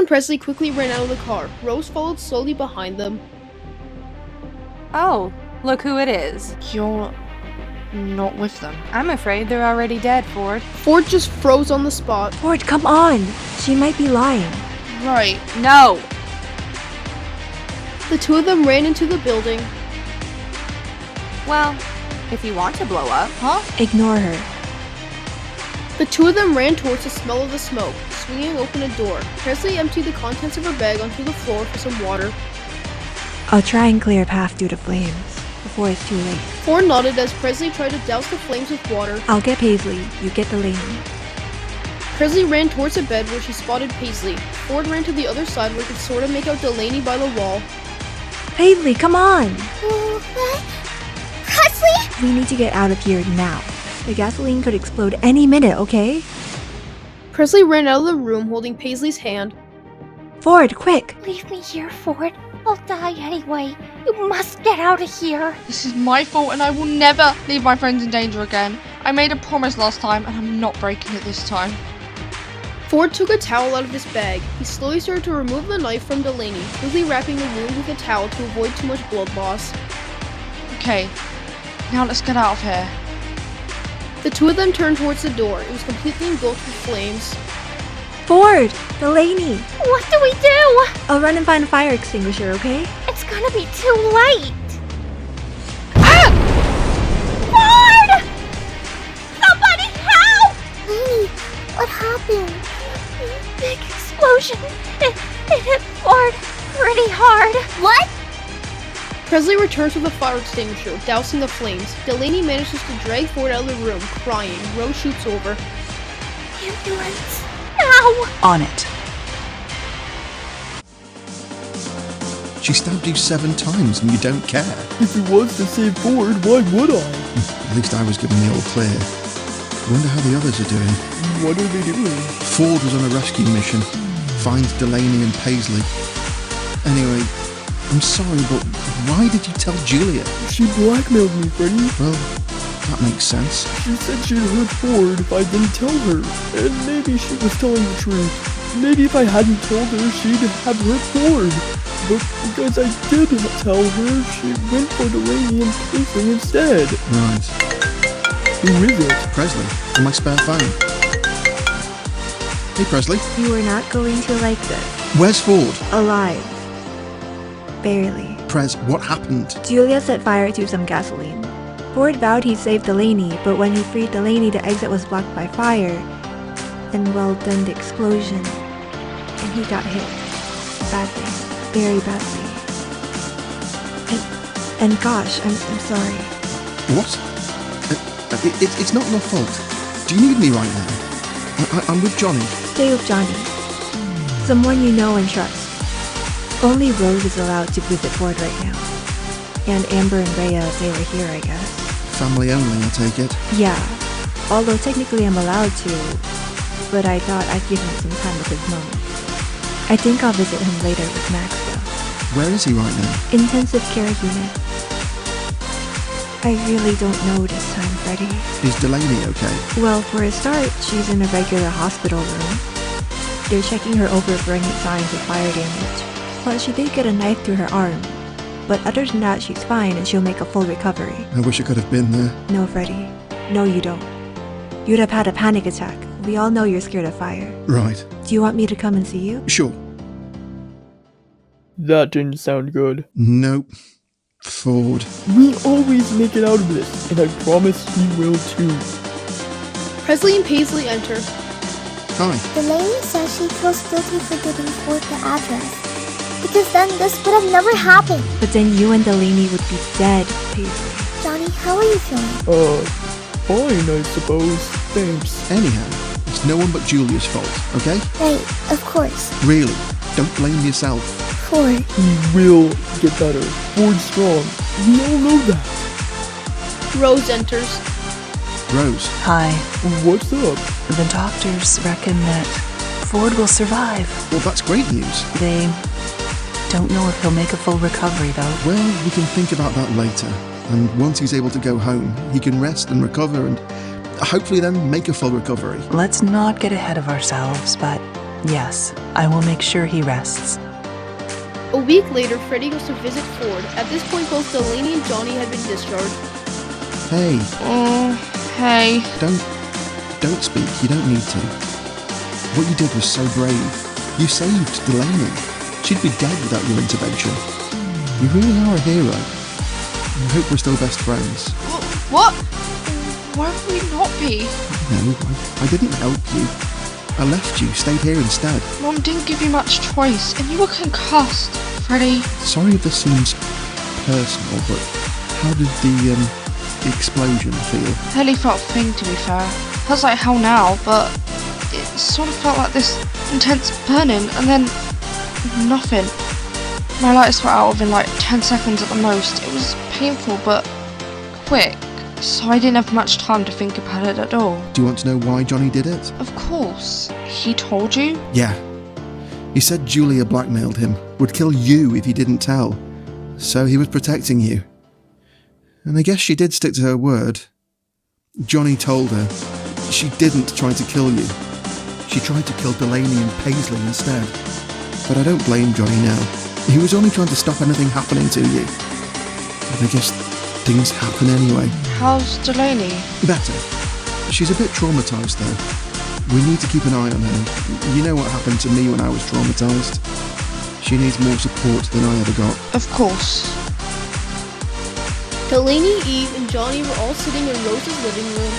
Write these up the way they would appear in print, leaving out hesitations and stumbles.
and Presley quickly ran out of the car. Rose followed slowly behind them. Oh, look who it is. You're not with them. I'm afraid they're already dead, Ford. Ford just froze on the spot. Ford, come on! She might be lying. Right. No! The two of them ran into the building. Well, if you want to blow up. Huh? Ignore her. The two of them ran towards the smell of the smoke, swinging open a door. Presley emptied the contents of her bag onto the floor for some water. I'll try and clear a path through the flames before it's too late. Ford nodded as Presley tried to douse the flames with water. I'll get Paisley. You get Delaney. Presley ran towards a bed where she spotted Paisley. Ford ran to the other side where he could sort of make out Delaney by the wall. Paisley, come on! Presley? We need to get out of here now. The gasoline could explode any minute, okay? Presley ran out of the room holding Paisley's hand. Ford, quick! Leave me here, Ford. I'll die anyway. You must get out of here. This is my fault and I will never leave my friends in danger again. I made a promise last time and I'm not breaking it this time. Ford took a towel out of his bag. He slowly started to remove the knife from Delaney, quickly wrapping the wound with a towel to avoid too much blood loss. Okay, now let's get out of here. The two of them turned towards the door. It was completely engulfed with flames. Ford! Delaney! What do we do? I'll run and find a fire extinguisher, okay? It's gonna be too late. Ah! Ford! Somebody help! Hey, what happened? Big explosion. It hit Ford pretty hard. What? Presley returns with a fire extinguisher, dousing the flames. Delaney manages to drag Ford out of the room, crying. Rose shoots over. Ambulance. Now! On it. She stabbed you 7 times and you don't care. If it was to save Ford, why would I? At least I was given the all clear. Wonder how the others are doing. What are they doing? Ford was on a rescue mission. Finds Delaney and Paisley. Anyway, I'm sorry, but why did you tell Julia? She blackmailed me, Freddie. Well, that makes sense. She said she'd hurt Ford if I didn't tell her. And maybe she was telling the truth. Maybe if I hadn't told her, she'd have hurt Ford. But because I did tell her, she went for Delaney and Paisley instead. Right. Who is it? Presley, on my spare phone. Hey, Presley. You are not going to like this. Where's Ford? Alive. Barely. Prez, what happened? Julia set fire to some gasoline. Ford vowed he saved Delaney, but when he freed Delaney, the exit was blocked by fire. And well, then the explosion. And he got hit. Badly. Very badly. And gosh, I'm sorry. What? It's not your fault. Do you need me right now? I'm with Johnny. Stay with Johnny. Someone you know and trust. Only Rose is allowed to visit Ford right now. And Amber and Rhea if they were here, I guess. Family only, I take it. Yeah. Although technically I'm allowed to, but I thought I'd give him some time with his mom. I think I'll visit him later with Max though. Where is he right now? Intensive care unit. I really don't know this time, Freddie. Is Delaney okay? Well, for a start, she's in a regular hospital room. They're checking her over for any signs of fire damage. But she did get a knife through her arm. But other than that, she's fine and she'll make a full recovery. I wish I could have been there. No, Freddie. No, you don't. You'd have had a panic attack. We all know you're scared of fire. Right. Do you want me to come and see you? Sure. That didn't sound good. Nope. Ford. We always make it out of this, and I promise he will too. Presley and Paisley enter. Hi. Delaney says she feels guilty for giving Ford the address. Because then this would have never happened. But then you and Delaney would be dead, Paisley. Johnny, how are you feeling? Fine, I suppose. Thanks. Anyhow, it's no one but Julia's fault, okay? Right, of course. Really, don't blame yourself. Ford. He will get better. Ford's strong. We all know that. Rose enters. Rose. Hi. What's up? The doctors reckon that Ford will survive. Well, that's great news. They don't know if he'll make a full recovery, though. Well, we can think about that later. And once he's able to go home, he can rest and recover and hopefully then make a full recovery. Let's not get ahead of ourselves, but Yes, I will make sure he rests. A week later, Freddie goes to visit Ford. At this point, both Delaney and Johnny had been discharged. Hey, Hey. don't speak. You don't need to. What you did was so brave. You saved Delaney. She'd be dead without your intervention. You really are a hero. I hope we're still best friends. What? Why would we not be? No, I didn't help you. I left you, stayed here instead. Mom didn't give you much choice, and you were concussed, Freddie. Sorry if this seems personal, but how did the explosion feel? Hardly felt a thing, to be fair. Feels like hell now, but it sort of felt like this intense burning, and then nothing. My lights were out within like 10 seconds at the most. It was painful, but quick, so I didn't have much time to think about it at all. Do you want to know why Johnny did it? Of course. He told you? Yeah. He said Julia blackmailed him, would kill you if he didn't tell. So he was protecting you. And I guess she did stick to her word. Johnny told her she didn't try to kill you. She tried to kill Delaney and Paisley instead. But I don't blame Johnny now. He was only trying to stop anything happening to you. But I guess things happen anyway. How's Delaney? Better. She's a bit traumatised though. We need to keep an eye on her. You know what happened to me when I was traumatised. She needs more support than I ever got. Of course. Delaney, Eve, and Johnny were all sitting in Rose's living room.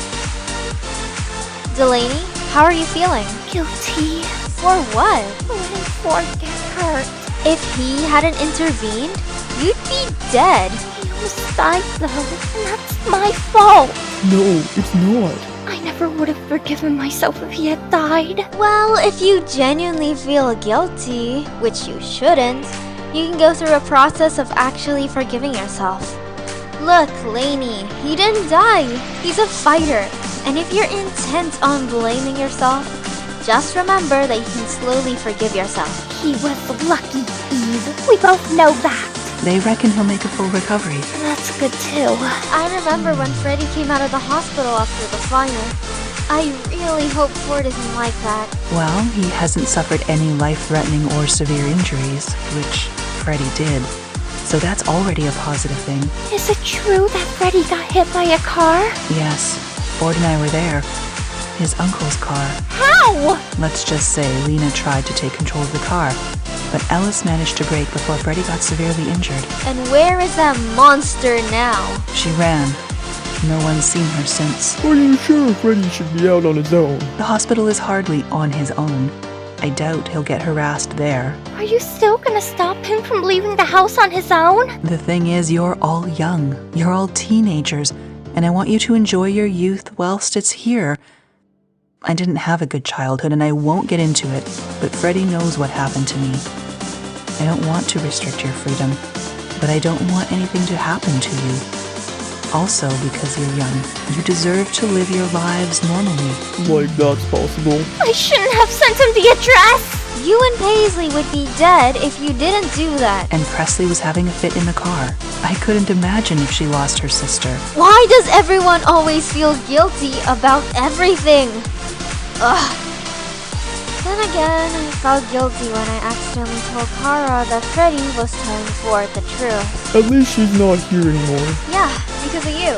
Delaney, how are you feeling? Guilty. For what? Letting Ford get hurt. If he hadn't intervened, you'd be dead. He almost died though, and that's my fault. No, it's not. I never would have forgiven myself if he had died. Well, if you genuinely feel guilty, which you shouldn't, you can go through a process of actually forgiving yourself. Look, Lainey, he didn't die. He's a fighter. And if you're intent on blaming yourself, just remember that you can slowly forgive yourself. He was lucky, Eve. We both know that. They reckon he'll make a full recovery. That's good too. I remember when Freddie came out of the hospital after the fire. I really hope Ford isn't like that. Well, he hasn't suffered any life-threatening or severe injuries, which Freddie did. So that's already a positive thing. Is it true that Freddie got hit by a car? Yes, Ford and I were there. His uncle's car. How? Let's just say Lena tried to take control of the car, but Ellis managed to brake before Freddie got severely injured. And where is that monster now? She ran. No one's seen her since. Are you sure Freddie should be out on his own? The hospital is hardly on his own. I doubt he'll get harassed there. Are you still gonna stop him from leaving the house on his own? The thing is, you're all young. You're all teenagers, and I want you to enjoy your youth whilst it's here. I didn't have a good childhood, and I won't get into it, but Freddie knows what happened to me. I don't want to restrict your freedom, but I don't want anything to happen to you. Also, because you're young, you deserve to live your lives normally. Like that's possible. I shouldn't have sent him the address! You and Paisley would be dead if you didn't do that. And Presley was having a fit in the car. I couldn't imagine if she lost her sister. Why does everyone always feel guilty about everything? Ugh. Then again, I felt guilty when I accidentally told Kara that Freddie was telling Ford the truth. At least she's not here anymore. Yeah, because of you.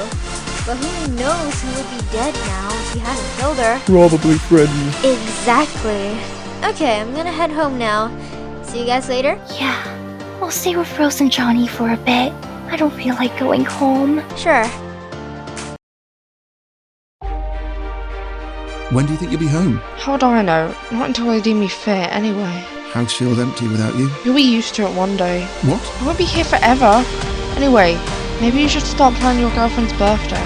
But who knows who would be dead now if you hadn't killed her? Probably Freddie. Exactly. Okay, I'm gonna head home now. See you guys later? Yeah, I'll stay with Rose and Johnny for a bit. I don't feel like going home. Sure. When do you think you'll be home? How do I know? Not until they deem me fit, anyway. House feels empty without you. You'll be used to it one day. What? I won't be here forever. Anyway, maybe you should start planning your girlfriend's birthday.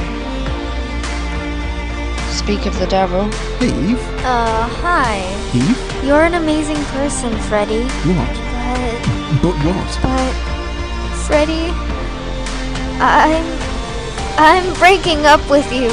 Speak of the devil. Hey, Eve. Hi. Eve? You're an amazing person, Freddie. What? But what? But, Freddie, I'm breaking up with you.